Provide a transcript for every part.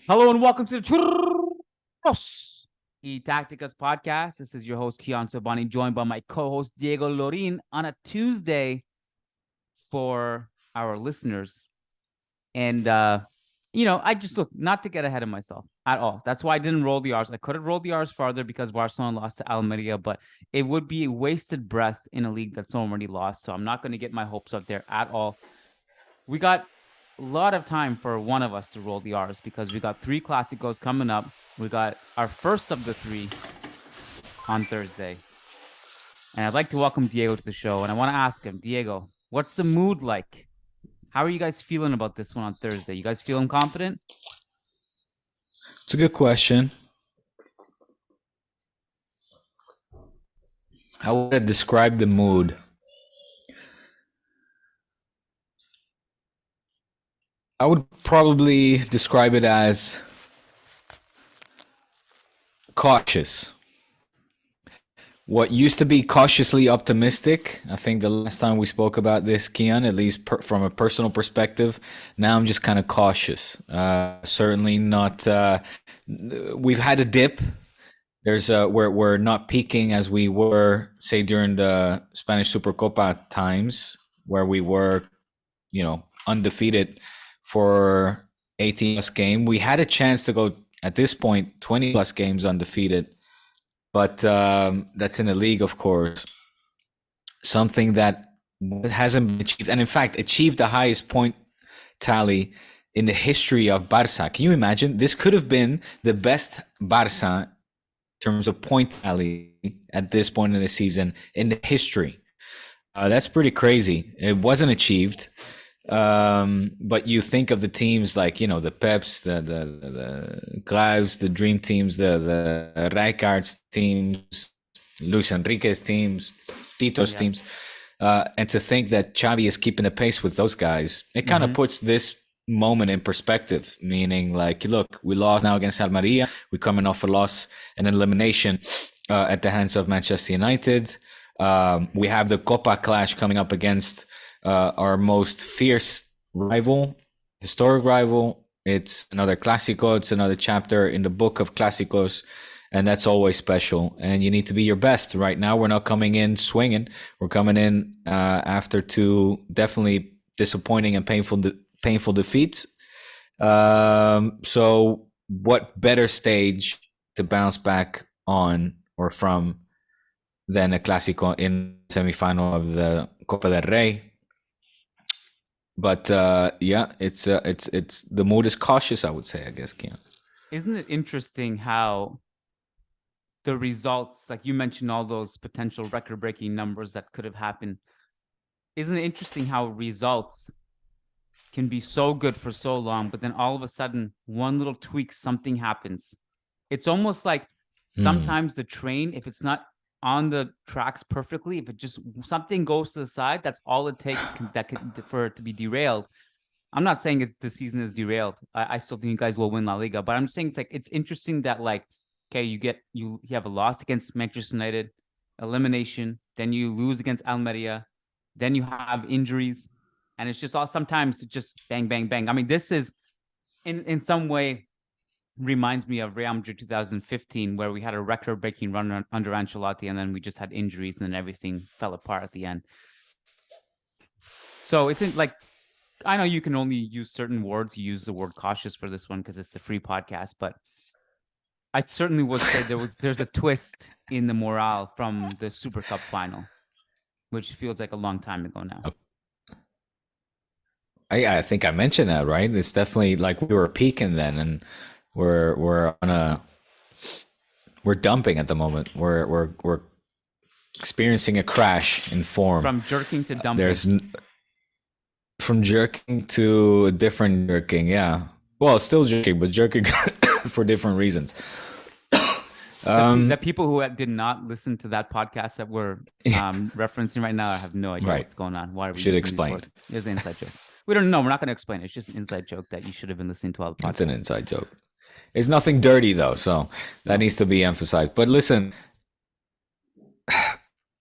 Hello and welcome to the Churros Tácticas podcast. This is your host Kiyan Sobhani, joined by my co-host Diego Lorijn on a Tuesday for our listeners. And I just look not to get ahead of myself at all. That's why I didn't roll the R's. I could have rolled the R's farther because Barcelona lost to Almeria, but it would be a wasted breath in a league that's already lost. So I'm not going to get my hopes up there at all. We got a lot of time for one of us to roll the R's because we got 3 Clásicos coming up. We got our first of the 3 on Thursday. And I'd like to welcome Diego to the show. And I want to ask him, Diego, what's the mood like? How are you guys feeling about this one on Thursday? You guys feeling confident? It's a good question. How would I describe the mood? I would probably describe it as cautious. What used to be cautiously optimistic, I think the last time we spoke about this, Kiyan, at least from a personal perspective, now I'm just kind of cautious. Certainly not. We've had a dip. We're not peaking as we were, say, during the Spanish Supercopa times, where we were, undefeated for 18 plus game. We had a chance to go at this point 20 plus games undefeated, but that's in the league, of course. Something that hasn't been achieved, and in fact achieved the highest point tally in the history of Barca. Can you imagine? This could have been the best Barca in terms of point tally at this point in the season in the history. That's pretty crazy. It wasn't achieved. But you think of the teams like, the Peps, the Clives, the Dream Teams, the Rijkaard's teams, Luis Enrique's teams, Tito's teams, and to think that Xavi is keeping the pace with those guys, it kind of puts this moment in perspective, meaning like, look, we lost now against Almeria, we're coming off a loss and an elimination at the hands of Manchester United. We have the Copa clash coming up against our most fierce rival, historic rival. It's another Clasico. It's another chapter in the book of Clásicos, and that's always special. And you need to be your best. Right now, we're not coming in swinging. We're coming in after 2 definitely disappointing and painful defeats. So what better stage to bounce back on or from than a Clasico in semifinal of the Copa del Rey? But it's the mood is cautious, I would say, I guess, Kiyan. Isn't it interesting how the results, like you mentioned, all those potential record-breaking numbers that could have happened. Isn't it interesting how results can be so good for so long, but then all of a sudden, one little tweak, something happens. It's almost like sometimes the train, if it's not on the tracks perfectly, if it just something goes to the side, that's all it takes for it to be derailed. I'm not saying the season is derailed. I still think you guys will win La Liga, but I'm saying it's interesting that okay, you have a loss against Manchester United, elimination, then you lose against Almeria, then you have injuries, and it's just sometimes it's just bang, bang, bang. I mean, this is in some way reminds me of Real Madrid 2015, where we had a record-breaking run under Ancelotti, and then we just had injuries, and then everything fell apart at the end. So it's I know you can only use certain words. You use the word cautious for this one because it's the free podcast, but I certainly would say there's a twist in the morale from the Super Cup final, which feels like a long time ago now. I think I mentioned that, right? It's definitely like we were peaking then, and we're dumping at the moment. We're experiencing a crash in form. From jerking to dumping. From jerking to a different jerking, yeah. Well, still jerking, but jerking for different reasons. The people who did not listen to that podcast that we're referencing right now, I have no idea what's going on. Why are we should explain? It's an inside joke. We don't know. We're not going to explain it. It's just an inside joke that you should have been listening to all the podcasts. It's an inside joke. It's nothing dirty though, so that needs to be emphasized. But listen,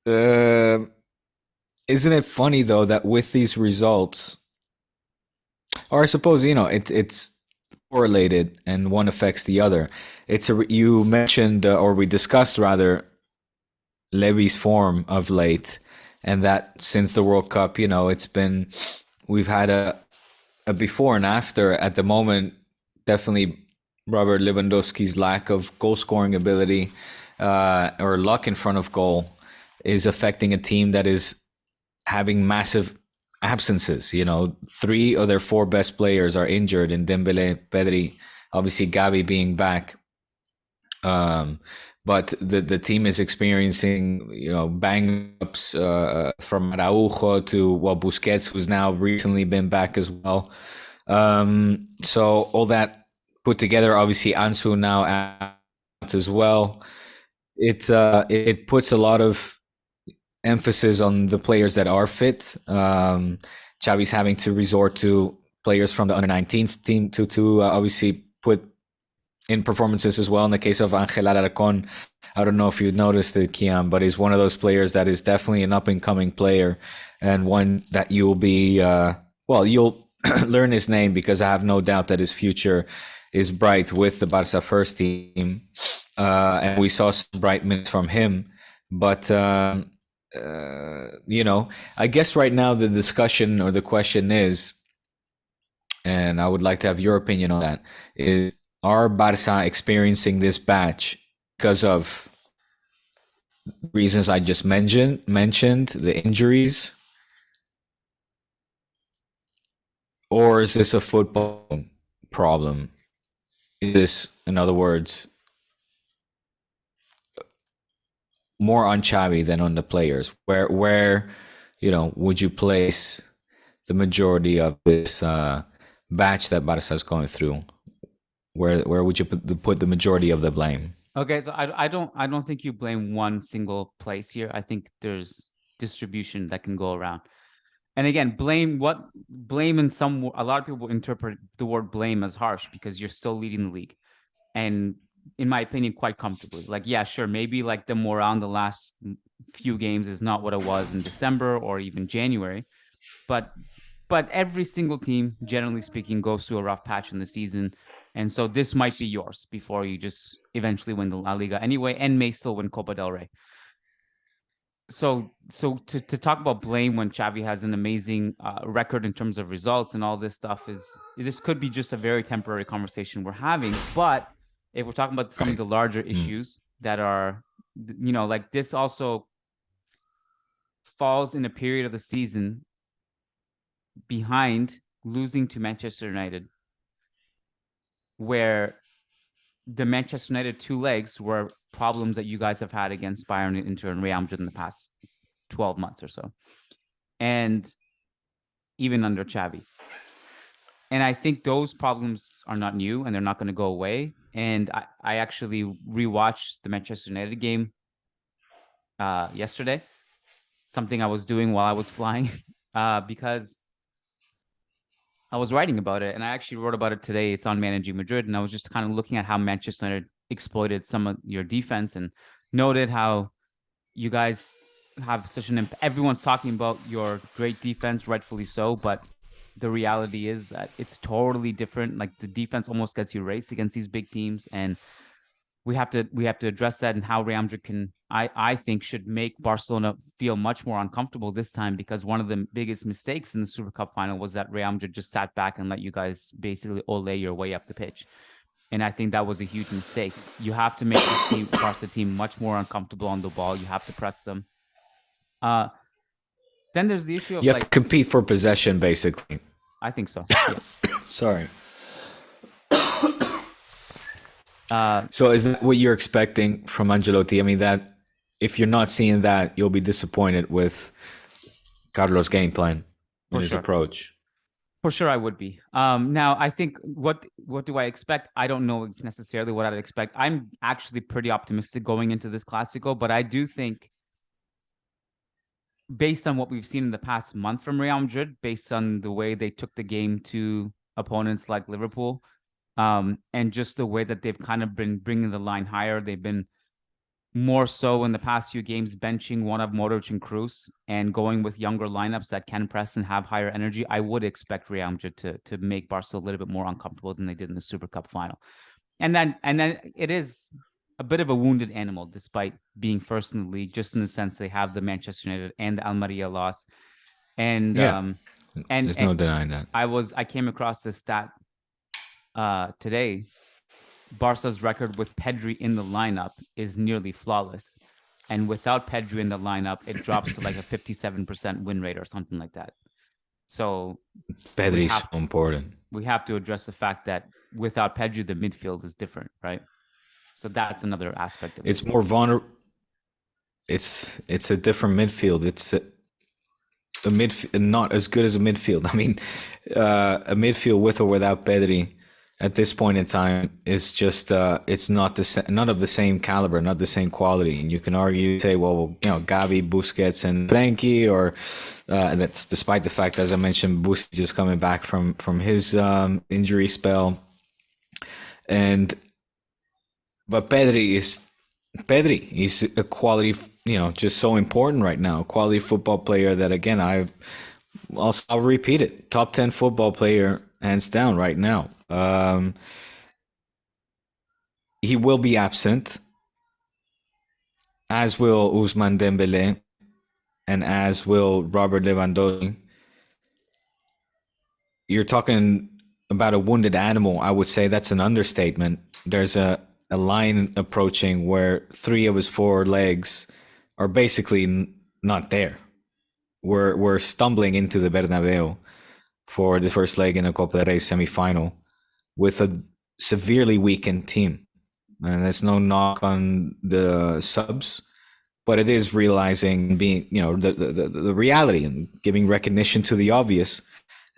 isn't it funny though that with these results, or I suppose it's correlated and one affects the other. You mentioned or we discussed rather Levy's form of late, and that since the World Cup, we've had a before and after. At the moment, definitely Robert Lewandowski's lack of goal scoring ability or luck in front of goal is affecting a team that is having massive absences. 3 of their 4 best players are injured in Dembele, Pedri, obviously Gavi being back. But the team is experiencing, bang ups from Araujo to Busquets, who's now recently been back as well. So all that put together, obviously Ansu now out as well. It puts a lot of emphasis on the players that are fit. Xavi's having to resort to players from the under-19s team to obviously put in performances as well. In the case of Angel Alarcón, I don't know if you noticed it, Kiyan, but he's one of those players that is definitely an up-and-coming player, and one that you'll be, you'll learn his name, because I have no doubt that his future is bright with the Barca first team. And we saw some bright minutes from him. But, I guess right now the discussion or the question is, and I would like to have your opinion on that, is, are Barca experiencing this batch because of reasons I just mentioned, the injuries? Or is this a football problem? Is this, in other words, more on Xavi than on the players? Where would you place the majority of this batch that Barca is going through? Where would you put the majority of the blame? Okay, so I don't think you blame one single place here. I think there's distribution that can go around. And again, blame in a lot of people interpret the word blame as harsh because you're still leading the league. And in my opinion, quite comfortably. Like, yeah, sure, maybe like the morale in the last few games is not what it was in December or even January, but every single team, generally speaking, goes through a rough patch in the season. And so this might be yours before you just eventually win the La Liga anyway, and may still win Copa del Rey. So to talk about blame when Xavi has an amazing record in terms of results and all this stuff this could be just a very temporary conversation we're having. But if we're talking about some of the larger issues that are, like, this also falls in a period of the season behind losing to Manchester United, where the Manchester United 2 legs were problems that you guys have had against Bayern, Inter, and Real Madrid in the past 12 months or so, and even under Xavi. And I think those problems are not new, and they're not going to go away. And I actually rewatched the Manchester United game yesterday, something I was doing while I was flying, because I was writing about it, and I actually wrote about it today. It's on Managing Madrid, and I was just kind of looking at how Manchester United exploited some of your defense and noted how you guys have such an impact. Everyone's talking about your great defense, rightfully so, but the reality is that it's totally different. Like, the defense almost gets erased against these big teams, and we have to address that, and how Real Madrid can, I think, should make Barcelona feel much more uncomfortable this time, because one of the biggest mistakes in the Super Cup final was that Real Madrid just sat back and let you guys basically ole your way up the pitch. And I think that was a huge mistake. You have to make this Barca team much more uncomfortable on the ball. You have to press them. Then there's the issue of, you have to compete for possession, basically. I think so. Yeah. Sorry. So is that what you're expecting from Ancelotti? I mean, that if you're not seeing that, you'll be disappointed with Carlos' game plan and his approach. For sure, I would be. Now, I think what do I expect? I don't know necessarily what I'd expect. I'm actually pretty optimistic going into this Clasico, but I do think, based on what we've seen in the past month from Real Madrid, based on the way they took the game to opponents like Liverpool, and just the way that they've kind of been bringing the line higher, they've been more so in the past few games, benching one of Modric and Cruz and going with younger lineups that can press and have higher energy, I would expect Real Madrid to make Barca a little bit more uncomfortable than they did in the Super Cup final. And then it is a bit of a wounded animal, despite being first in the league, just in the sense they have the Manchester United and the Almeria loss. And there's no denying that. I came across this stat today. Barca's record with Pedri in the lineup is nearly flawless. And without Pedri in the lineup, it drops to like a 57% win rate or something like that. So Pedri is so important. We have to address the fact that without Pedri, the midfield is different, right? So that's another aspect of it. It's more vulnerable. It's a different midfield. It's a midfield not as good as a midfield. I mean, a midfield with or without Pedri at this point in time is just it's not of the same caliber, not the same quality. And you can argue, say, well, Gavi, Busquets, and Frenkie, or that's despite the fact, as I mentioned, Busquets just coming back from his injury spell, but Pedri is a quality, just so important right now. Quality football player that, again, I'll repeat it. Top 10 football player, hands down, right now. He will be absent, as will Ousmane Dembele, and as will Robert Lewandowski. You're talking about a wounded animal. I would say that's an understatement. There's a line approaching where 3 of his 4 legs are basically not there. We're stumbling into the Bernabeu for the first leg in the Copa del Rey semi-final with a severely weakened team. And there's no knock on the subs, but it is realizing being, the reality and giving recognition to the obvious.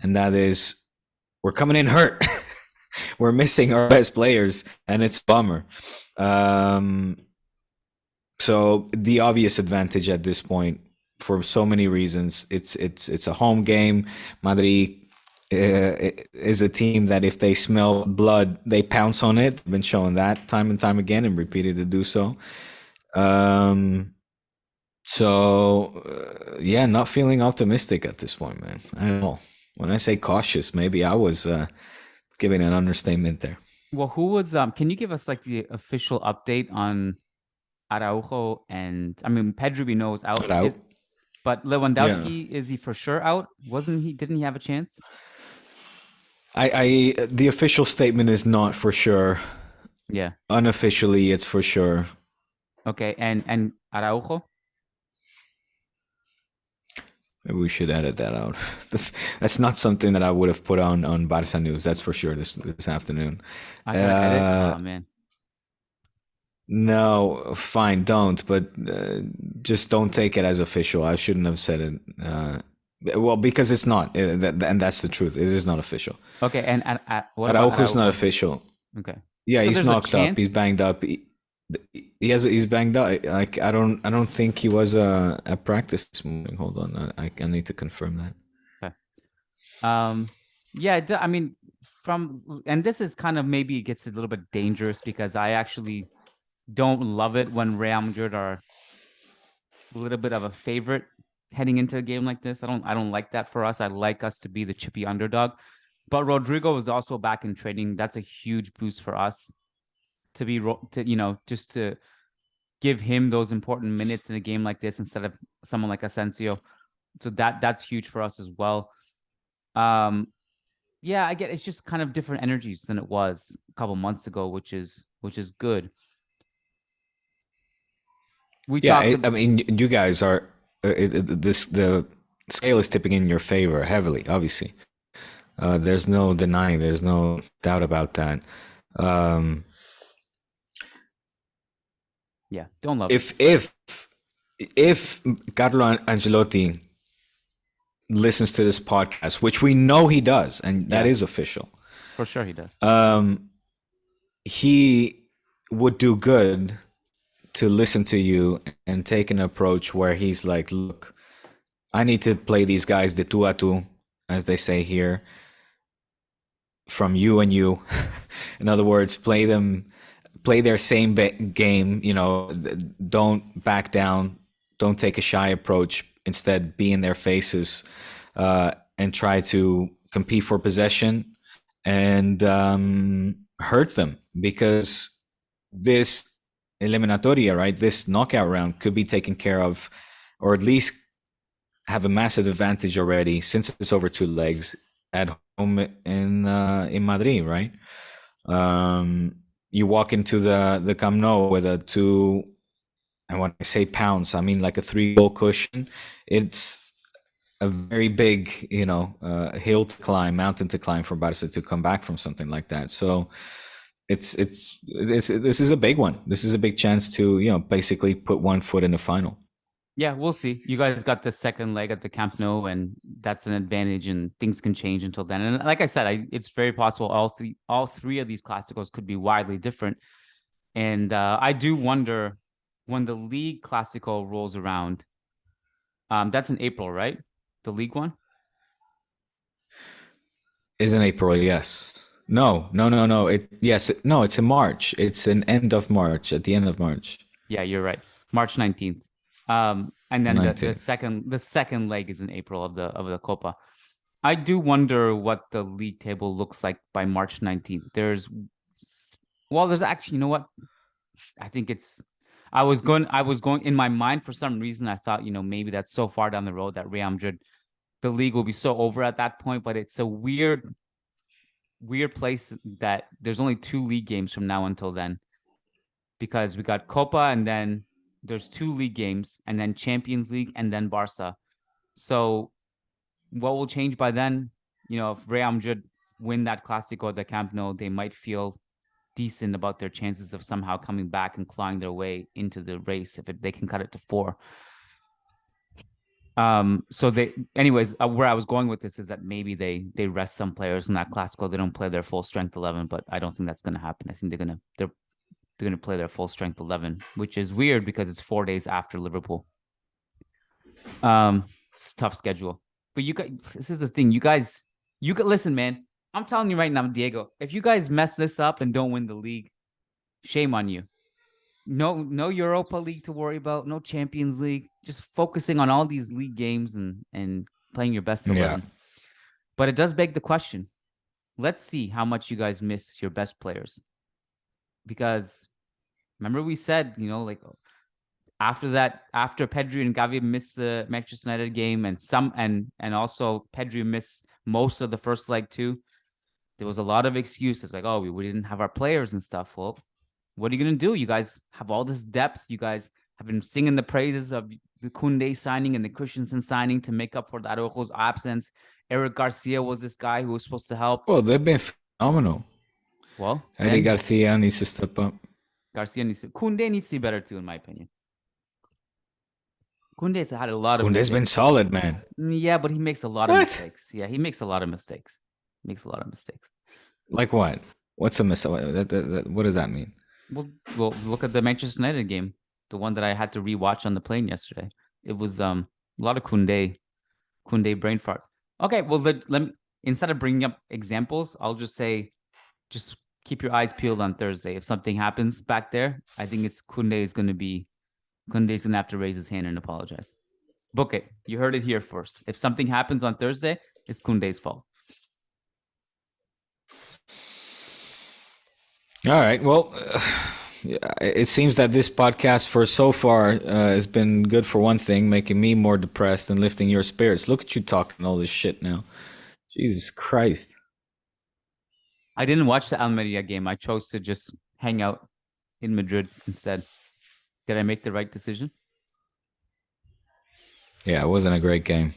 And that is, we're coming in hurt. We're missing our best players, and it's a bummer. So the obvious advantage at this point, for so many reasons, it's a home game. Madrid is a team that if they smell blood, they pounce on it. I've been showing that time and time again and repeated to do so. Not feeling optimistic at this point, man. I don't know. When I say cautious, maybe I was giving an understatement there. Well, who was can you give us like the official update on Araujo? And I mean, Pedri we know is out. But Lewandowski, is he for sure out? Didn't he have a chance? The official statement is not for sure. Yeah. Unofficially, it's for sure. Okay, and Araujo? Maybe we should edit that out. That's not something that I would have put on Barca News. That's for sure this afternoon. I gotta edit? Oh, man. No, fine, don't. But just don't take it as official. I shouldn't have said it. Well, because it's not, and that's the truth. It is not official. Okay, and what about Araujo's not official. Okay. Yeah, so he's knocked up. He's banged up. He's banged up. Like I don't think he was at practice this morning. Hold on, I need to confirm that. Okay. Yeah, I mean, and this is kind of maybe it gets a little bit dangerous because I actually don't love it when Real Madrid are a little bit of a favorite heading into a game like this. I don't like that for us. I like us to be the chippy underdog. But Rodrygo is also back in training. That's a huge boost for us just to give him those important minutes in a game like this instead of someone like Asensio. So that's huge for us as well. Yeah, I get it's just kind of different energies than it was a couple months ago, which is good. I mean, you guys are the scale is tipping in your favor heavily. Obviously, there's no denying. There's no doubt about that. Yeah, don't love it. If Carlo Ancelotti listens to this podcast, which we know he does, and that is official. For sure he does. He would do good to listen to you and take an approach where he's like, look, I need to play these guys de tu a tu, as they say here, from you and you. In other words, play them play their same game. Don't back down. Don't take a shy approach. Instead, be in their faces and try to compete for possession and hurt them, because this eliminatoria, right, this knockout round could be taken care of, or at least have a massive advantage already, since it's over 2 legs at home in Madrid, right? You walk into the Camp Nou with a 2, and when I say pounds, I mean like a 3-goal cushion. It's a very big, hill to climb, mountain to climb for Barca to come back from something like that. So this is a big one. This is a big chance to, basically put one foot in the final. Yeah, we'll see. You guys got the second leg at the Camp Nou, and that's an advantage, and things can change until then. And like I said, it's very possible all three of these Clásicos could be widely different. And I do wonder, when the league Clásico rolls around, that's in April, right? The league one? Is in April, yes. No. It's in March. It's an end of March, at the end of March. Yeah, you're right. March 19th. And then the second leg is in April of the Copa. I do wonder what the league table looks like by March 19th. There's actually, you know what? I think I was going in my mind, for some reason, I thought, maybe that's so far down the road that Real Madrid, the league will be so over at that point, but it's a weird place that there's only 2 league games from now until then, because we got Copa, and then there's 2 league games, and then Champions League, and then Barca. So what will change by then? If Real Madrid win that Clásico at the Camp Nou, they might feel decent about their chances of somehow coming back and clawing their way into the race if they can cut it to 4. So where I was going with this is that maybe they rest some players in that Clásico. They don't play their full strength 11, but I don't think that's going to happen. I think they're going to play their full strength 11, which is weird because it's 4 days after Liverpool. It's a tough schedule. But you guys, this is the thing. You guys, listen, man. I'm telling you right now, Diego, if you guys mess this up and don't win the league, shame on you. No Europa League to worry about, no Champions League, just focusing on all these league games and playing your best 11. Yeah. But it does beg the question. Let's see how much you guys miss your best players. Because remember we said, after Pedri and Gavi missed the Manchester United game, and also Pedri missed most of the first leg too, there was a lot of excuses like, oh, we didn't have our players and stuff. Well, what are you going to do? You guys have all this depth. You guys have been singing the praises of the Koundé signing and the Christensen signing to make up for the Araujo's absence. Eric Garcia was this guy who was supposed to help. Well, they've been phenomenal. Well, Eric Garcia needs to step up. Koundé needs to be better too, in my opinion. Koundé's had a lot of Koundé's been solid, man. Yeah, but he makes a lot of mistakes. Yeah, he makes a lot of mistakes. Like what? What's a mistake? What does that mean? Well, look at the Manchester United game, the one that I had to rewatch on the plane yesterday. It was a lot of Koundé brain farts. Okay, well, let me, instead of bringing up examples, I'll just say, just keep your eyes peeled on Thursday. If something happens back there, I think it's Koundé's going to have to raise his hand and apologize. Book it. You heard it here first. If something happens on Thursday, it's Koundé's fault. All right. Well, it seems that this podcast for so far has been good for one thing, making me more depressed and lifting your spirits. Look at you talking all this shit now. Jesus Christ. I didn't watch the Almeria game. I chose to just hang out in Madrid instead. Did I make the right decision? Yeah, it wasn't a great game.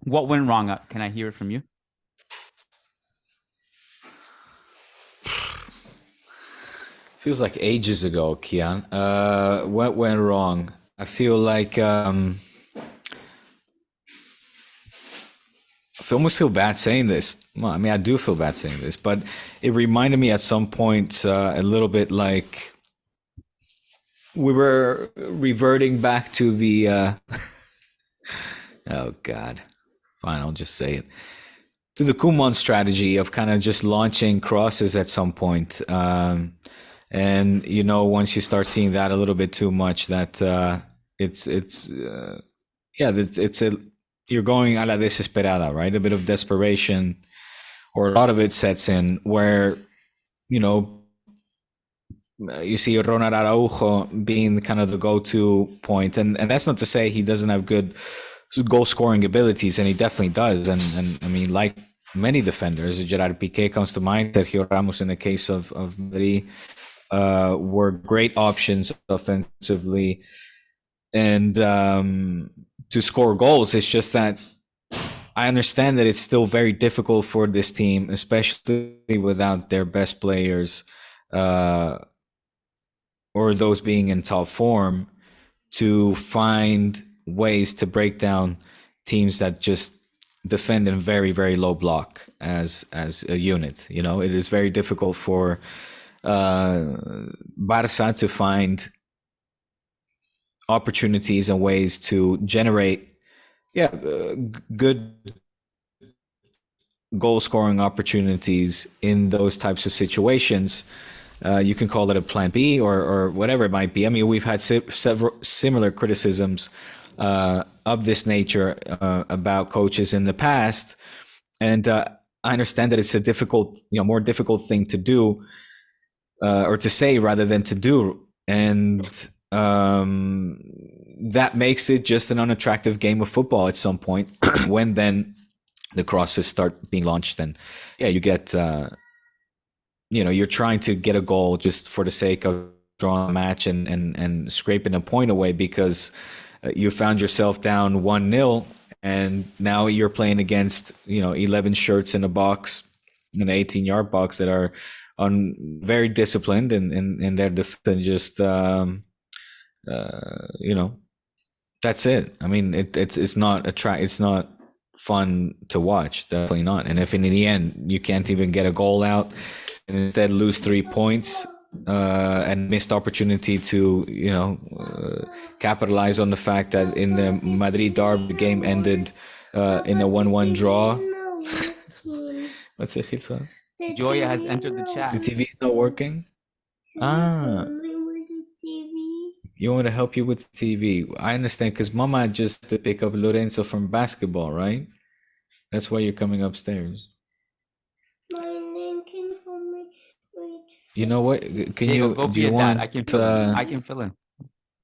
What went wrong? Can I hear it from you? Feels like ages ago, Kiyan. What went wrong? I feel like I almost feel bad saying this. Well, I mean, I do feel bad saying this, but it reminded me at some point a little bit like we were reverting back to the oh God, fine, I'll just say it, the Koeman strategy of kind of just launching crosses at some point. And once you start seeing that a little bit too much, that you're going a la desesperada, right? A bit of desperation, or a lot of it sets in where you see Ronald Araujo being kind of the go-to point, and that's not to say he doesn't have good goal scoring abilities, and he definitely does. And I mean, like many defenders, Gerard Piqué comes to mind, Sergio Ramos in the case of Madrid, were great options offensively and to score goals. It's just that I understand that it's still very difficult for this team, especially without their best players or those being in top form, to find ways to break down teams that just defend in very, very low block as a unit. It is very difficult for Barca to find opportunities and ways to generate good goal scoring opportunities in those types of situations. You can call it a plan B or whatever it might be. I mean, we've had several similar criticisms of this nature about coaches in the past, and I understand that it's a difficult, more difficult thing to do or to say rather than to do, and that makes it just an unattractive game of football at some point when then the crosses start being launched, and you get you're trying to get a goal just for the sake of drawing a match and scraping a point away because you found yourself down 1-0, and now you're playing against 11 shirts in a box, in an 18-yard box, that are very disciplined in their defense. Just that's it. I mean, it's not it's not fun to watch, definitely not. And if in the end you can't even get a goal out and instead lose 3 points and missed opportunity to capitalize on the fact that in the Madrid derby the game ended in a 1-1 draw. What's it, Gilson? Joya has entered the chat. The TV's not working? You want to help you with the TV? I understand, because Mama just to pick up Lorenzo from basketball, right? That's why you're coming upstairs. You know what? Can Diego, you go do be you a want? dad. I can fill in.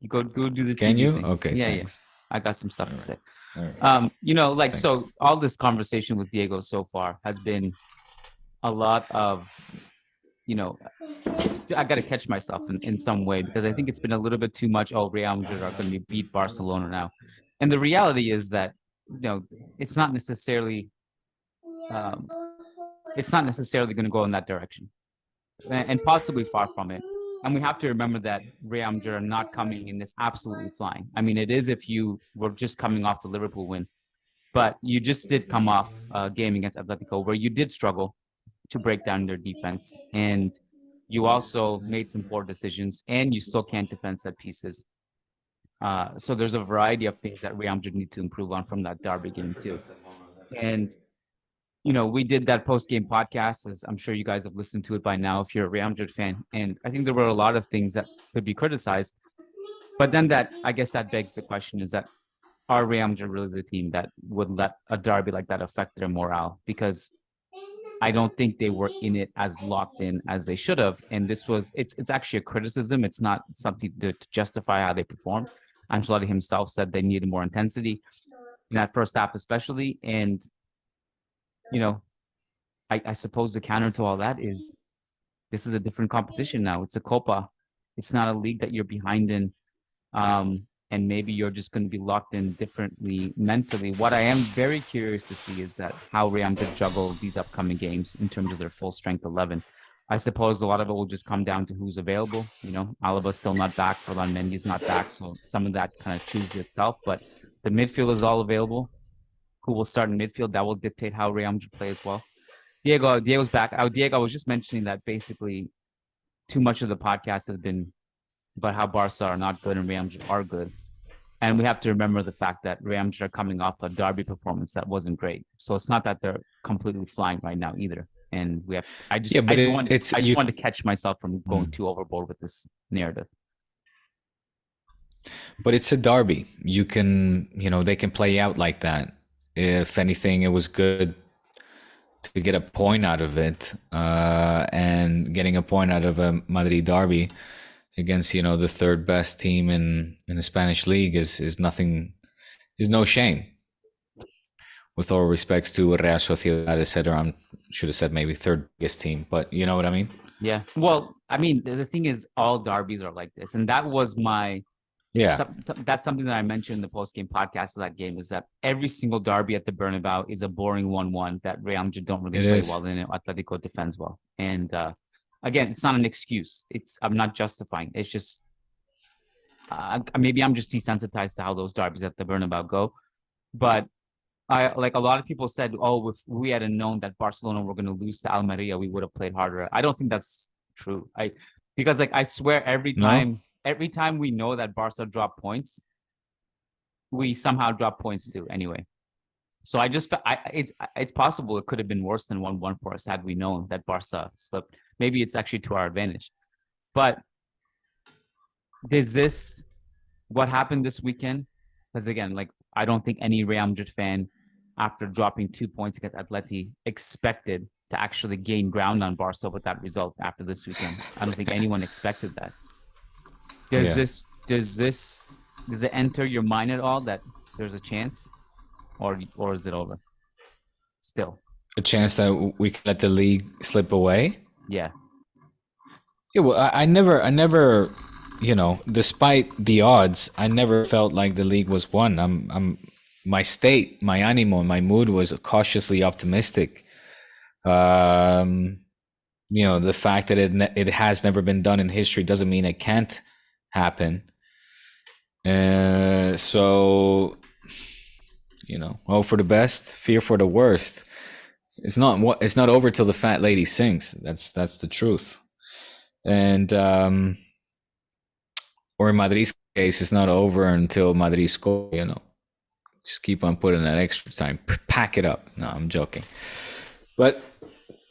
You go do the TV Can you? thing. Okay. Yeah, thanks. I got some stuff to say. All right. Thanks. So all this conversation with Diego so far has been a lot of, I got to catch myself in some way, because I think it's been a little bit too much. Oh, Real Madrid are going to beat Barcelona now. And the reality is that, it's not necessarily going to go in that direction, and possibly far from it. And we have to remember that Real Madrid are not coming in this absolutely flying. I mean, it is if you were just coming off the Liverpool win, but you just did come off a game against Atletico where you did struggle to break down their defense, and you also made some poor decisions, and you still can't defend set pieces. So there's a variety of things that Real Madrid need to improve on from that derby game too. And we did that post-game podcast, as I'm sure you guys have listened to it by now if you're a Real Madrid fan. And I think there were a lot of things that could be criticized. But then I guess that begs the question, is that are Real Madrid really the team that would let a derby like that affect their morale? Because I don't think they were in it as locked in as they should have. And it's actually a criticism. It's not something to justify how they performed. Ancelotti himself said they needed more intensity in that first half, especially. And, I suppose the counter to all that is this is a different competition now. It's a Copa. It's not a league that you're behind in. And maybe you're just going to be locked in differently mentally. What I am very curious to see is that how Real Madrid juggle these upcoming games in terms of their full strength 11. I suppose a lot of it will just come down to who's available. Alaba's still not back. Ferland Mendy's not back. So some of that kind of chooses itself. But the midfield is all available. Who will start in midfield, that will dictate how Real Madrid play as well. Diego's back. Diego, I was just mentioning that basically too much of the podcast has been about how Barca are not good and Real Madrid are good. And we have to remember the fact that Real Madrid are coming off a derby performance that wasn't great. So it's not that they're completely flying right now either. And we have, I just want to catch myself from going too overboard with this narrative. But it's a derby. You can, they can play out like that. If anything, it was good to get a point out of it, and getting a point out of a Madrid derby against, the third best team in the Spanish league is nothing, is no shame. With all respects to Real Sociedad, etc., I should have said maybe third biggest team, but you know what I mean? Yeah. Well, I mean, the thing is, all derbies are like this, and that was my. Yeah, that's something that I mentioned in the post-game podcast of that game, is that every single derby at the Bernabeu is a boring 1-1 that Real Madrid don't really play well in it. Atletico defends well. And again, it's not an excuse. I'm not justifying. It's just maybe I'm just desensitized to how those derbies at the Bernabeu go. But like a lot of people said, oh, if we had known that Barcelona were going to lose to Almeria, we would have played harder. I don't think that's true. Because I swear every time we know that Barca drop points, we somehow drop points too anyway. So it's possible it could have been worse than 1-1 for us had we known that Barca slipped. Maybe it's actually to our advantage. But is this what happened this weekend? Because again, I don't think any Real Madrid fan, after dropping 2 points against Atleti, expected to actually gain ground on Barca with that result after this weekend. I don't think anyone expected that. Does it enter your mind at all that there's a chance, or is it over? Still, a chance that we can let the league slip away? Yeah. Yeah. Well, I never, despite the odds, I never felt like the league was won. My state, my animo, my mood was cautiously optimistic. The fact that it has never been done in history doesn't mean it can't happen. So, hope for the best, fear for the worst. It's not over till the fat lady sings. That's the truth. And or in Madrid's case, it's not over until Madrid score. Just keep on putting that extra time. Pack it up. No, I'm joking. But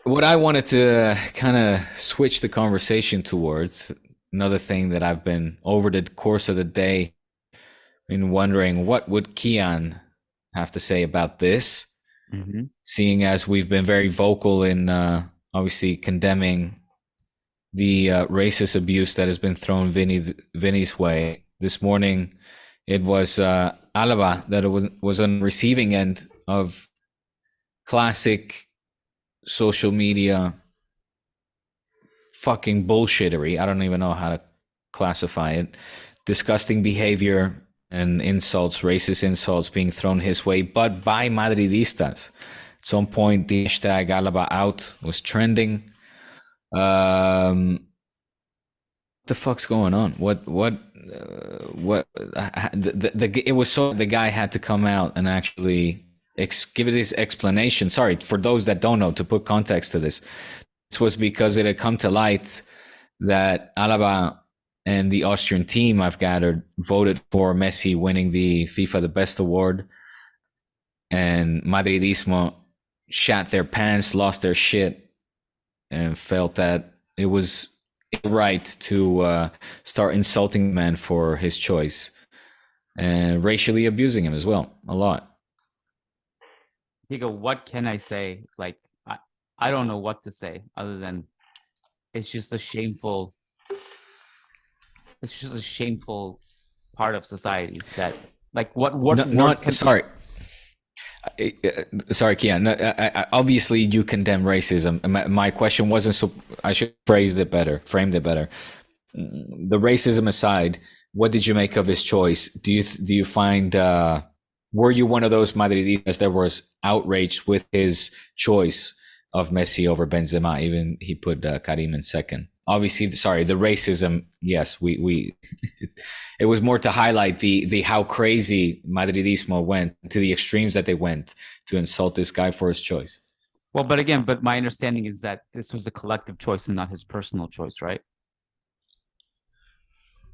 what I wanted to kind of switch the conversation towards, another thing that I've been over the course of the day been wondering, what would Kiyan have to say about this? Mm-hmm. Seeing as we've been very vocal in obviously condemning the racist abuse that has been thrown Vinny's way. This morning, it was Alaba that was on the receiving end of classic social media fucking bullshittery. I don't even know how to classify it. Disgusting behavior and insults, racist insults being thrown his way, but by Madridistas. At some point, the hashtag Alaba out was trending. What the fuck's going on? It was so the guy had to come out and actually give it his explanation. Sorry, for those that don't know, to put context to this. This was because it had come to light that Alaba and the Austrian team, I've gathered, voted for Messi winning the FIFA The Best award. And Madridismo shat their pants, lost their shit, and felt that it was right to start insulting the man for his choice and racially abusing him as well, a lot. Diego, what can I say? I don't know what to say other than it's just a shameful part of society that sorry, Kiyan. Obviously, you condemn racism. My question wasn't so. I should framed it better. The racism aside, what did you make of his choice? Do you find? Were you one of those Madridistas that was outraged with his choice of Messi over Benzema? Even he put Karim in second. Obviously, the racism. Yes, we it was more to highlight the how crazy Madridismo went, to the extremes that they went to insult this guy for his choice. Well, but my understanding is that this was a collective choice and not his personal choice, right?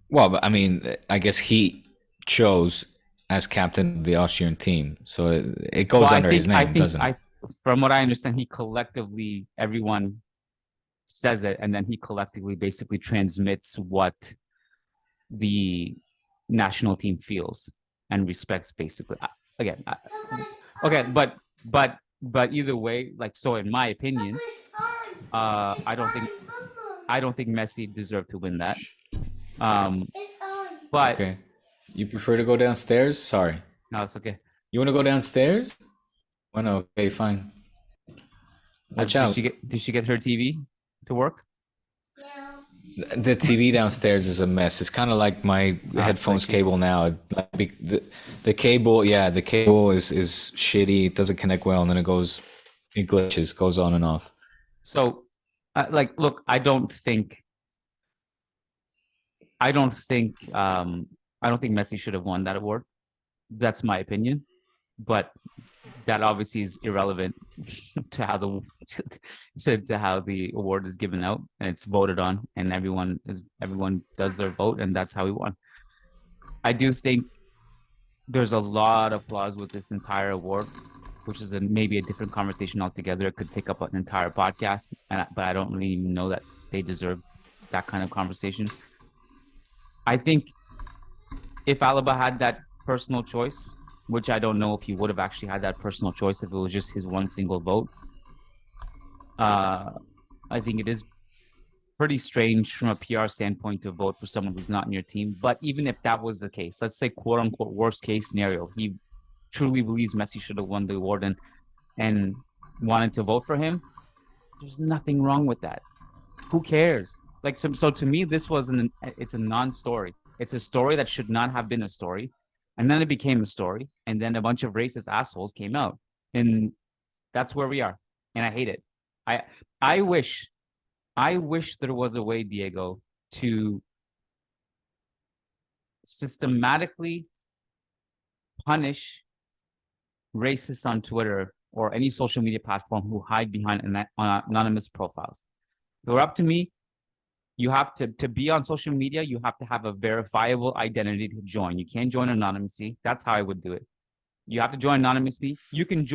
Well, I mean, I guess he chose as captain of the Austrian team. So it goes under his name, doesn't it? From what I understand, he collectively, everyone says it, and then he collectively basically transmits what the national team feels and respects. Basically, okay, but either way, like, so in my opinion, I don't think Messi deserved to win that. But Okay. You prefer to go downstairs? Sorry. no, it's okay. You want to go downstairs? Oh, no. Okay, fine. Watch out. Did she get her TV to work? The TV downstairs is a mess. It's kind of like my headphones cable now. The cable, yeah, the cable is shitty. It doesn't connect well, and then it glitches, goes on and off. So, like, look, I don't think Messi should have won that award. That's my opinion, but that obviously is irrelevant to how the award is given out and it's voted on, and everyone does their vote, and that's how we won. I do think there's a lot of flaws with this entire award, which is maybe a different conversation altogether. It could take up an entire podcast, but I don't really know that they deserve that kind of conversation. I think if Alaba had that personal choice, which I don't know if he would have actually had that personal choice if it was just his one single vote, I think it is pretty strange from a PR standpoint to vote for someone who's not in your team. But even if that was the case, let's say quote unquote worst case scenario, he truly believes Messi should have won the award and wanted to vote for him, there's nothing wrong with that. Who cares? Like, so to me, this was it's a non-story. It's a story that should not have been a story. And then it became a story. And then a bunch of racist assholes came out. And that's where we are. And I hate it. I wish there was a way, Diego, to systematically punish racists on Twitter or any social media platform who hide behind anonymous profiles. If it were up to me, you have to be on social media, you have to have a verifiable identity to join. You can't join anonymously. That's how I would do it. You have to join anonymously. You can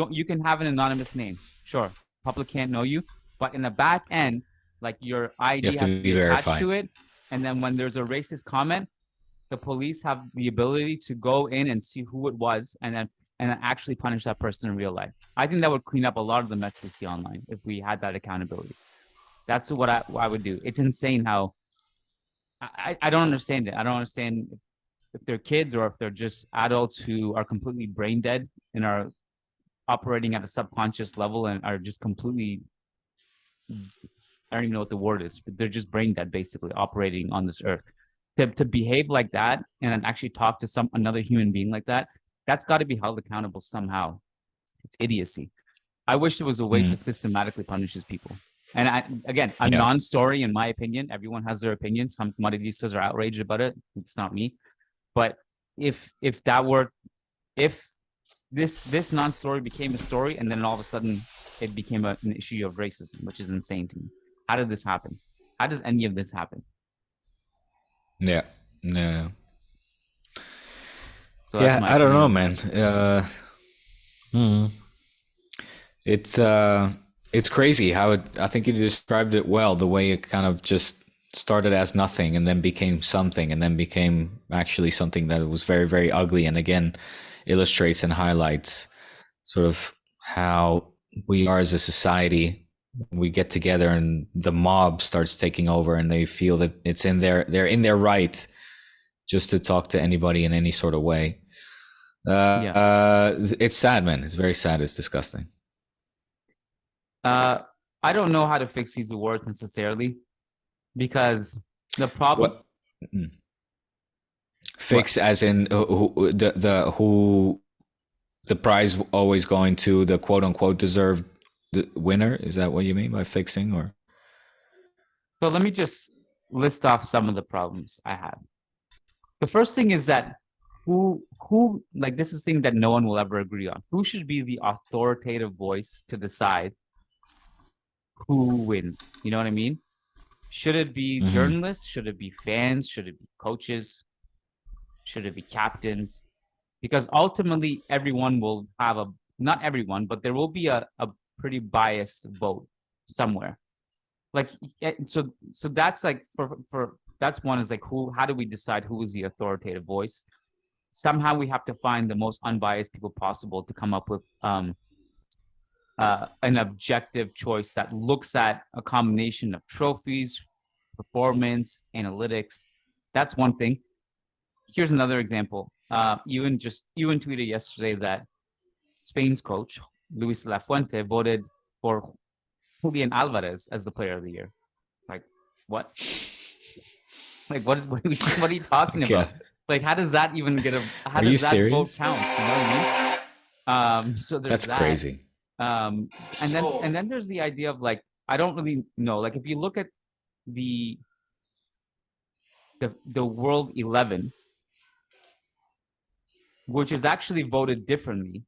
have an anonymous name. Sure. Public can't know you. But in the back end, like, your ID has to be attached to it. And then when there's a racist comment, the police have the ability to go in and see who it was and actually punish that person in real life. I think that would clean up a lot of the mess we see online if we had that accountability. That's what I would do. It's insane how I don't understand it. I don't understand if they're kids or if they're just adults who are completely brain dead and are operating at a subconscious level and are just completely, I don't even know what the word is, but they're just brain dead, basically operating on this earth. To behave like that and then actually talk to another human being like that, that's got to be held accountable somehow. It's idiocy. I wish there was a way to systematically punish these people. And a non-story, in my opinion. Everyone has their opinion. Some Madridistas are outraged about it. It's not me. But if this non-story became a story, and then all of a sudden it became an issue of racism, which is insane to me. How did this happen? How does any of this happen? Yeah. No. So yeah, I don't know, man. It's crazy how I think you described it well, the way it kind of just started as nothing and then became something and then became actually something that was very, very ugly, and again illustrates and highlights sort of how we are as a society. We get together and the mob starts taking over and they feel that they're in their right just to talk to anybody in any sort of way. It's sad, man. It's very sad. It's disgusting. I don't know how to fix these awards necessarily, because the problem. Fix as in the prize always going to the quote unquote deserved winner. Is that what you mean by fixing? Or so let me just list off some of the problems I have. The first thing is that who like, this is the thing that no one will ever agree on. Who should be the authoritative voice to decide who wins? You know what I mean? Should it be journalists? Should it be fans? Should it be coaches? Should it be captains? Because ultimately, everyone will have not everyone, but there will be a pretty biased vote somewhere. Like, so that's like that's one is like how do we decide who is the authoritative voice? Somehow we have to find the most unbiased people possible to come up with an objective choice that looks at a combination of trophies, performance, analytics. That's one thing. Here's another example. Ewan tweeted yesterday that Spain's coach, Luis de la Fuente, voted for Julian Alvarez as the player of the year. Like, what? Like, what are you talking about? Like, how does that even get how does that serious? Vote count? You know what I mean? So there's that's crazy. And then there's the idea of like, I don't really know. Like, if you look at the World 11, which is actually voted differently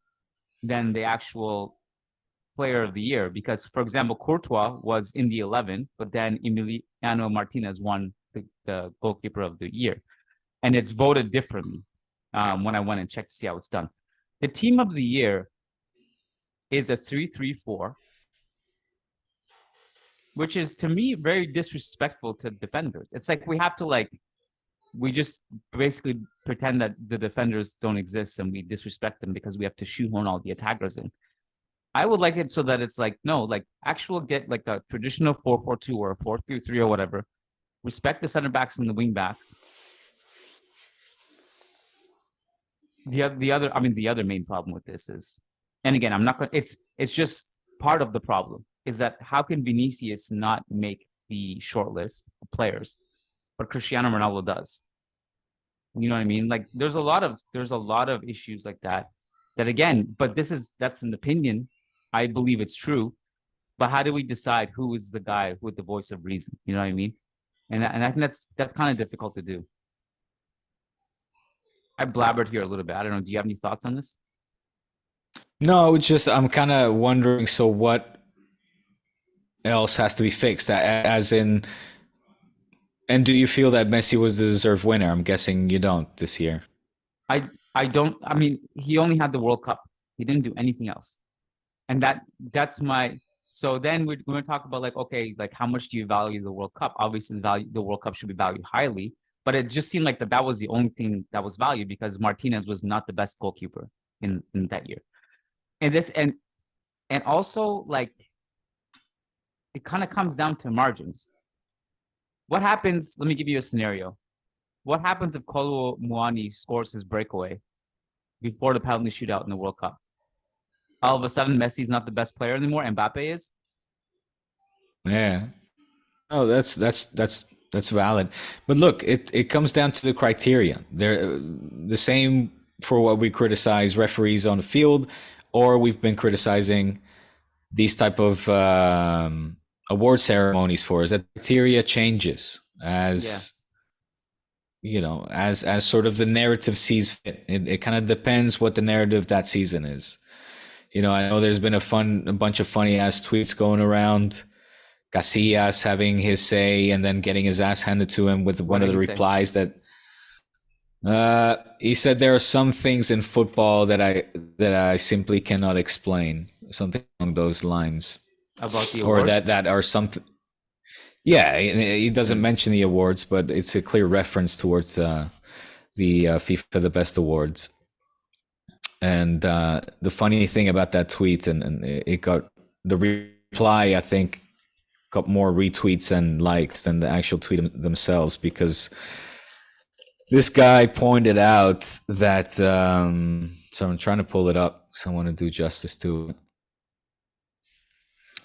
than the actual player of the year, because, for example, Courtois was in the 11, but then Emiliano Martinez won the goalkeeper of the year, and it's voted differently. When I went and checked to see how it's done, the team of the year is a 3-3-4, which is to me very disrespectful to defenders. It's like we just basically pretend that the defenders don't exist and we disrespect them because we have to shoehorn all the attackers in. I would like it so that it's like, no, like get like a traditional 4-4-2 or a 4-3-3 or whatever. Respect the center backs and the wing backs. The other main problem with this is, and again, I'm not going to, it's just part of the problem, is that how can Vinicius not make the short list of players, but Cristiano Ronaldo does? You know what I mean? Like, there's a lot of issues like that again, but that's an opinion. I believe it's true, but how do we decide who is the guy with the voice of reason? You know what I mean? And I think that's kind of difficult to do. I blabbered here a little bit. I don't know. Do you have any thoughts on this? No, it's just I'm kind of wondering. So what else has to be fixed? As in, and do you feel that Messi was the deserved winner? I'm guessing you don't this year. I don't. I mean, he only had the World Cup. He didn't do anything else, and that's my. So then we're going to talk about like, okay, like how much do you value the World Cup? Obviously, the World Cup should be valued highly, but it just seemed like that was the only thing that was valued because Martinez was not the best goalkeeper in that year. And this and also like it kind of comes down to margins. What happens? Let me give you a scenario. What happens if Kolo Muani scores his breakaway before the penalty shootout in the World Cup? All of a sudden, Messi's not the best player anymore. Mbappe is. Yeah. Oh, that's valid. But look, it comes down to the criteria. They're the same for what we criticize referees on the field, or we've been criticizing these type of award ceremonies for is that criteria changes as you know, as sort of the narrative sees fit. It kind of depends what the narrative that season is. You know, I know there's been a bunch of funny ass tweets going around. Casillas having his say and then getting his ass handed to him with one of the replies that he said there are some things in football that I simply cannot explain. Something along those lines. About the awards? Or that are something. Yeah, he doesn't mention the awards, but it's a clear reference towards the FIFA The Best Awards. And the funny thing about that tweet, and it got the reply, I think, got more retweets and likes than the actual tweet themselves, because this guy pointed out that, so I'm trying to pull it up, so I want to do justice to it.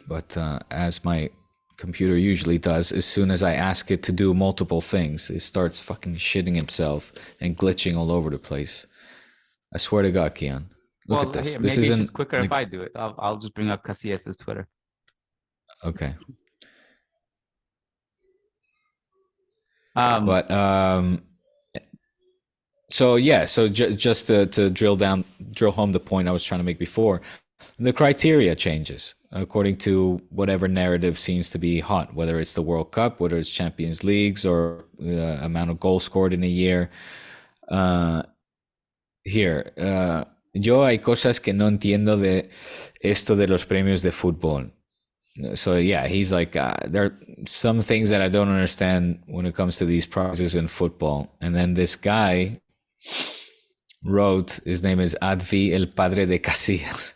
But as my computer usually does, as soon as I ask it to do multiple things, it starts fucking shitting itself and glitching all over the place. I swear to God, Kiyan. Look at this. Hey, this maybe it's just quicker if I do it. I'll just bring up Casillas' Twitter. Okay. So yeah, so just to drill home the point I was trying to make before, the criteria changes according to whatever narrative seems to be hot, whether it's the World Cup, whether it's Champions Leagues, or the amount of goals scored in a year. Here, yo hay cosas que no entiendo de esto de los premios de fútbol. So yeah, he's like, there are some things that I don't understand when it comes to these prizes in football. And then this guy wrote, his name is Advi El Padre de Casillas.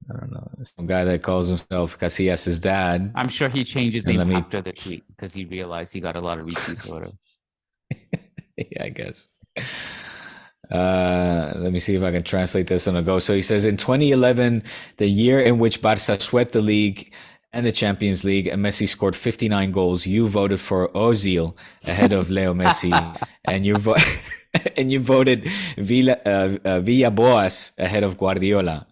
I don't know, some guy that calls himself Casillas' dad. I'm sure he changed his name after the tweet because he realized he got a lot of retweets or whatever. Yeah, I guess. Let me see if I can translate this on a go. So he says, in 2011, the year in which Barca swept the league and the Champions League, and Messi scored 59 goals, you voted for Ozil ahead of Leo Messi, and you voted Villaboas ahead of Guardiola.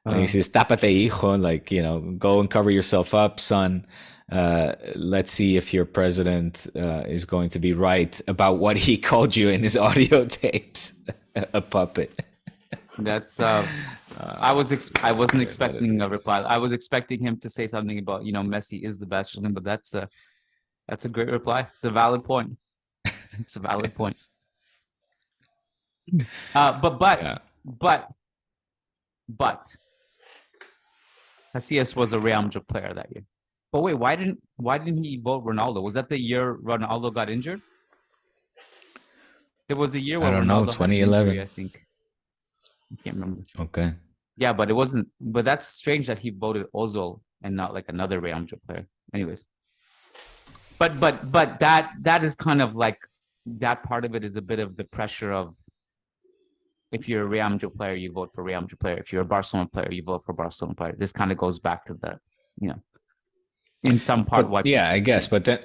And he says, "Tápate, hijo," like, go and cover yourself up, son. Let's see if your president is going to be right about what he called you in his audio tapes. A puppet. That's I wasn't expecting a reply. I was expecting him to say something about, Messi is the best or something, but that's a great reply. It's a valid point. It's a valid point. But Casillas was a Real Madrid player that year. But wait, why didn't he vote Ronaldo? Was that the year Ronaldo got injured? There was a year where Ronaldo 2011. Injury, I think. I can't remember. Okay. Yeah, but it wasn't. But that's strange that he voted Ozil and not like another Real Madrid player. Anyways, but that is kind of like, that part of it is a bit of the pressure of, if you're a Real Madrid player, you vote for Real Madrid player. If you're a Barcelona player, you vote for Barcelona player. This kind of goes back to the, in some part. Yeah, I guess. But then,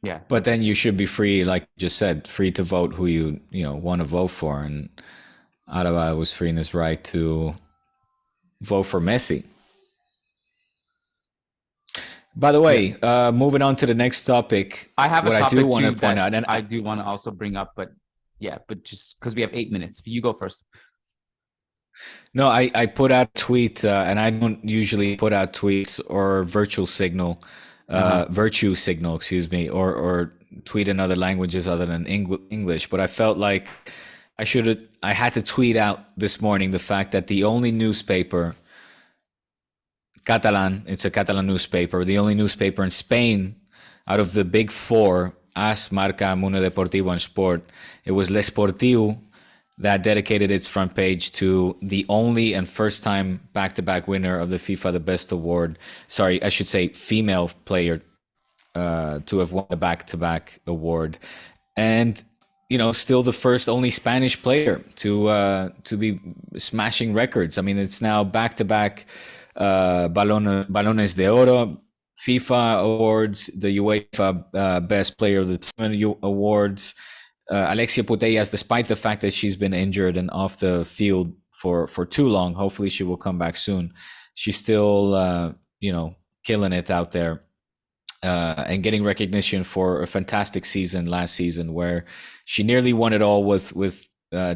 yeah. But then you should be free, like you just said, free to vote who you want to vote for. And Alaba was free in his right to vote for Messi. By the way, moving on to the next topic. I have a topic I do want to point out, and I do want to also bring up, but just because we have 8 minutes, you go first. No, I put out a tweet, and I don't usually put out tweets or virtue signal, excuse me, or tweet in other languages other than English. But I felt like I had to tweet out this morning the fact that the only newspaper, Catalan, it's a Catalan newspaper, the only newspaper in Spain out of the big four, AS, Marca, Mundo Deportivo, and Sport, it was L'Esportiu that dedicated its front page to the only and first time back-to-back winner of the FIFA The Best award. Sorry, I should say female player to have won a back-to-back award. And, still the first only Spanish player to be smashing records. I mean, it's now back-to-back Balones de Oro, FIFA awards, the UEFA Best Player of the Tournament awards. Alexia Putellas, despite the fact that she's been injured and off the field for too long, hopefully she will come back soon. She's still, killing it out there and getting recognition for a fantastic season last season, where she nearly won it all with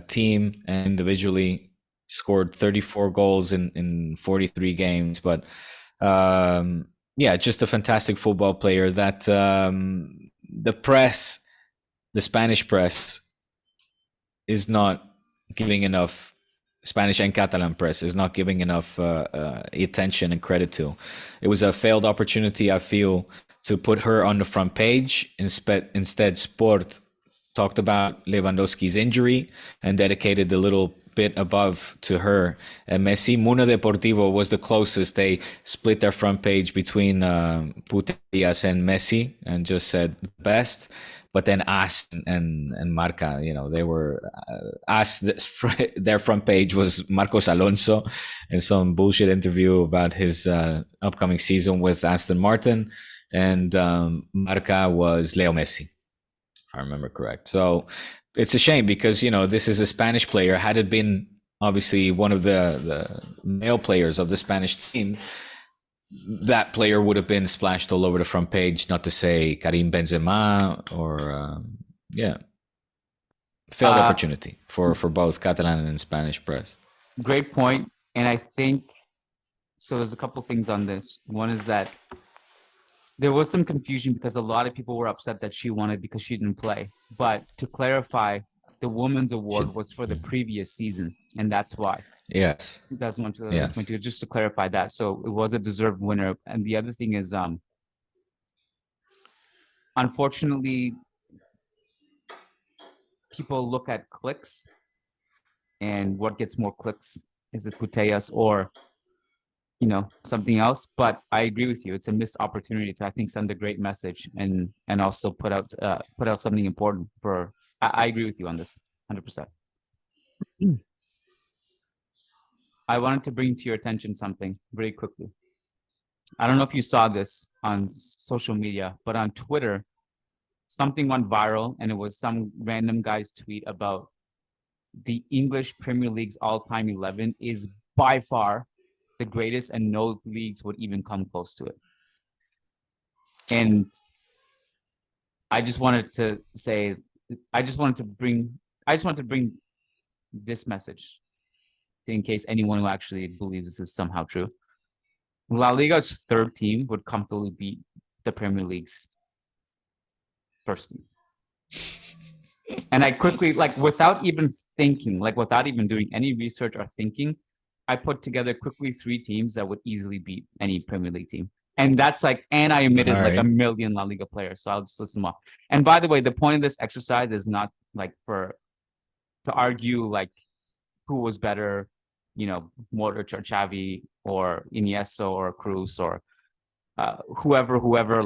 team and individually. Scored 34 goals in 43 games, but just a fantastic football player that the Spanish press is not giving enough, Spanish and Catalan press is not giving enough attention and credit to. It was a failed opportunity, I feel, to put her on the front page. Instead, Sport talked about Lewandowski's injury and dedicated the little bit above to her. And Messi, Mundo Deportivo was the closest. They split their front page between Putellas and Messi and just said best. But then AS and Marca, they were AS. Their front page was Marcos Alonso in some bullshit interview about his upcoming season with Aston Martin, and Marca was Leo Messi, if I remember correct. So it's a shame because, this is a Spanish player. Had it been obviously one of the male players of the Spanish team, that player would have been splashed all over the front page, not to say Karim Benzema or, failed opportunity for both Catalan and Spanish press. Great point. And I think, so there's a couple things on this. One is that there was some confusion because a lot of people were upset that she won it because she didn't play. But to clarify, the women's award was for the previous season, and that's why. Yes. 2001, 2022, just to clarify that. So it was a deserved winner. And the other thing is, unfortunately, people look at clicks, and what gets more clicks, is it Putellas or something else? But I agree with you. It's a missed opportunity to, I think, send a great message and also put out something important for. I agree with you on this, 100%. I wanted to bring to your attention something very quickly. I don't know if you saw this on social media, but on Twitter, something went viral, and it was some random guy's tweet about the English Premier League's all-time 11 is by far the greatest, and no leagues would even come close to it. And I just wanted to bring this message in case anyone who actually believes this is somehow true. La Liga's third team would comfortably beat the Premier League's first team. And I quickly, without even thinking, without even doing any research or thinking, I put together quickly 3 teams that would easily beat any Premier League team. And that's and I omitted a million La Liga players. So I'll just list them off. And by the way, the point of this exercise is not to argue who was better, Modric or Xavi or Iniesta or Cruz or whoever.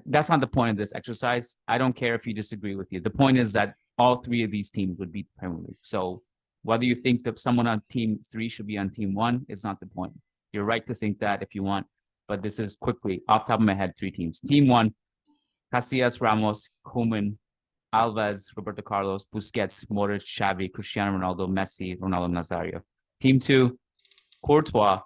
That's not the point of this exercise. I don't care if you disagree with you. The point is that all 3 of these teams would beat the Premier League. So whether you think that someone on team 3 should be on team 1 is not the point. You're right to think that if you want, but this is quickly off the top of my head 3 teams. Team 1, Casillas, Ramos, Koeman, Alves, Roberto Carlos, Busquets, Modric, Xavi, Cristiano Ronaldo, Messi, Ronaldo Nazario. Team 2, Courtois,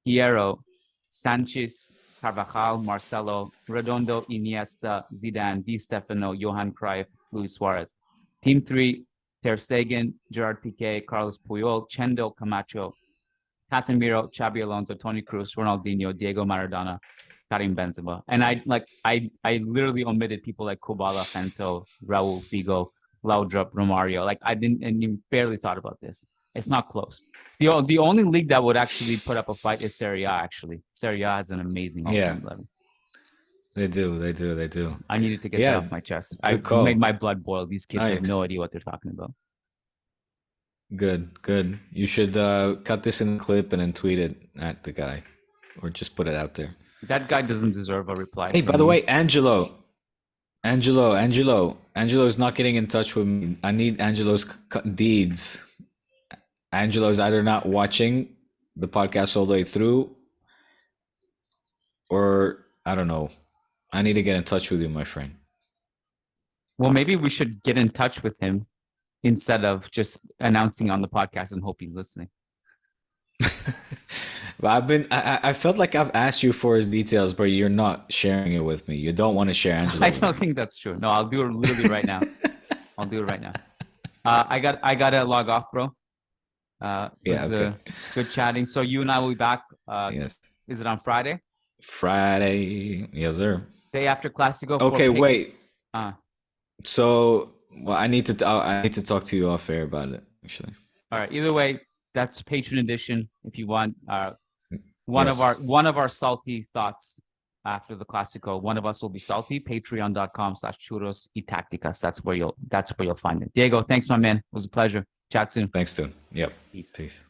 Hierro, Sanchez, Carvajal, Marcelo, Redondo, Iniesta, Zidane, Di Stefano, Johan Cruyff, Luis Suarez. Team 3, Ter Stegen, Gerard Piqué, Carlos Puyol, Chendo, Camacho, Casemiro, Xabi Alonso, Toni Kroos, Ronaldinho, Diego Maradona, Karim Benzema. And I literally omitted people like Kubala, Fento, Raul, Figo, Laudrup, Romario. I didn't even barely thought about this. It's not close. The only league that would actually put up a fight is Serie A, actually. Serie A has an amazing all-time 11. They do. I needed to get that off my chest. I made my blood boil. These kids have no idea what they're talking about. Good. You should cut this in a clip and then tweet it at the guy, or just put it out there. That guy doesn't deserve a reply. Hey, by the way, Angelo is not getting in touch with me. I need Angelo's deeds. Angelo's either not watching the podcast all the way through, or I don't know. I need to get in touch with you, my friend. Well, maybe we should get in touch with him instead of just announcing on the podcast and hope he's listening. I felt like I've asked you for his details, but you're not sharing it with me. You don't want to share Angelo. I don't think that's true. No, I'll do it literally right now. I gotta log off, bro. Good chatting. So you and I will be back. Yes. Is it on Friday? Friday, yes, sir. Day after Clasico. Okay, wait. So, I need to talk to you off air about it, actually. All right. Either way, that's Patreon edition. If you want, one of our salty thoughts after the Clasico. One of us will be salty. Patreon.com/Churros y Tácticas. That's where you'll find it. Diego, thanks, my man. It was a pleasure. Chat soon. Thanks, dude. Yep. Peace.